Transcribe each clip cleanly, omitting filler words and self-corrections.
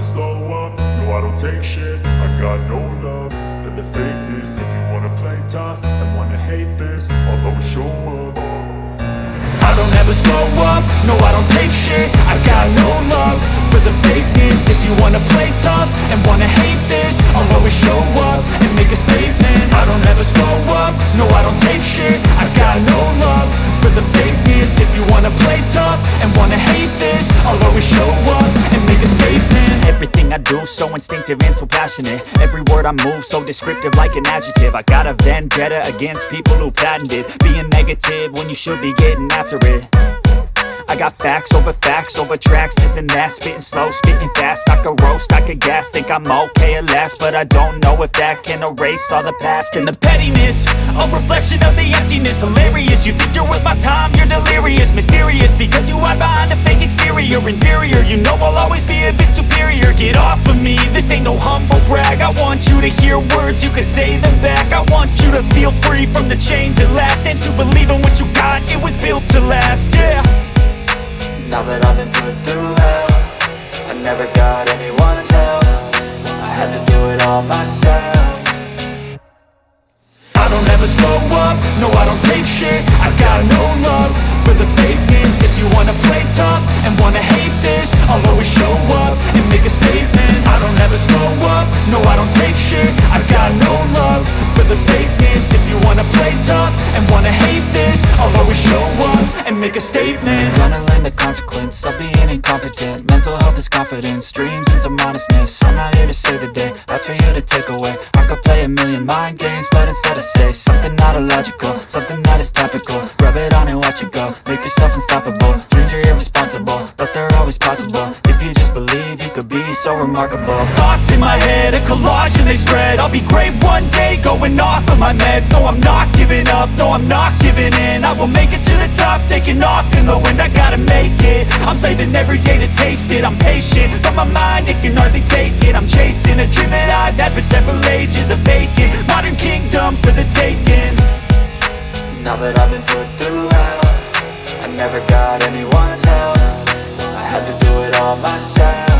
slow up, no I don't take shit. I got no love for the fakeness. If you wanna play tough and wanna hate this, I'll always show up. I don't ever slow up, no I don't take shit. I got no love for the fakeness. If you wanna play tough and wanna hate this, I'll always show up and make a statement. I don't ever slow up, no I don't take shit. I got no love for the fakeness. If you wanna play tough and wanna hate this, I'll always show up and make a statement. Everything I do so instinctive and so passionate. Every word I move so descriptive like an adjective. I got a vendetta against people who patented being negative when you should be getting after it. I got facts over tracks, this and that. Spitting slow, spitting fast, I could roast, I could gas. Think I'm okay at last, but I don't know if that can erase all the past. And the pettiness, a reflection of the emptiness. Hilarious, you think you're worth my time, you're delirious. Mysterious, because you hide behind a fake exterior. Inferior, you know I'll always be a bit superior. Get off of me, this ain't no humble brag. I want you to hear words, you can say them back. I want you to feel free from the chains at last, and to believe in what you got, it was built to last, yeah. Now that I've been put through hell, I never got anyone's help. I had to do it all myself. I don't ever slow up, no I don't take shit. I got no love for the fakeness. If you wanna play tough and wanna hate this, I'll always show up and make a statement. I don't ever slow up, no I don't take shit. I got no love for the fakeness. If you wanna play tough and wanna hate this, I'll always show up and make a statement. Gonna learn the consequence of being incompetent. Mental health is confidence, dreams and some honestness. I'm not here to save the day, that's for you to take away. I could play a million mind games, but instead I say something not illogical, something that is topical. Rub it on and watch it go, make yourself unstoppable. Dreams are irresponsible, but they're always possible. If you just believe, you could be so remarkable. Thoughts in my head, a collage and they spread. I'll be great one day, going off of my meds. No, I'm not giving up, no, I'm not giving in. I will make it to the top, taking off in the wind. I gotta make it, I'm saving every day to taste it. I'm patient, but my mind, it can hardly take it. I'm chasing a dream that I've had for several ages. A vacant, modern kingdom for the taking. Now that I've been put through hell, I never got anyone's help. I had to do it all myself.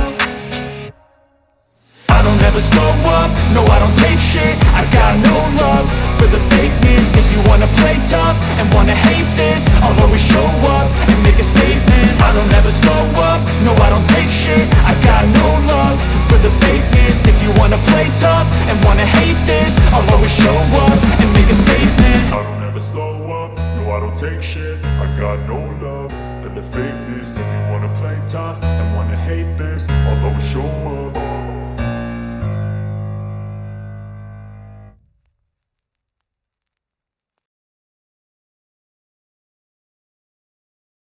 I don't ever slow up, no I don't take shit. I got no love for the fakeness. If you wanna play tough and wanna hate this, I'll always show up and make a statement. I don't ever slow up, no I don't take shit. I got no love for the fakeness. If you wanna play tough and wanna hate this, I'll always show up and make a statement. I don't ever slow up, no I don't take shit.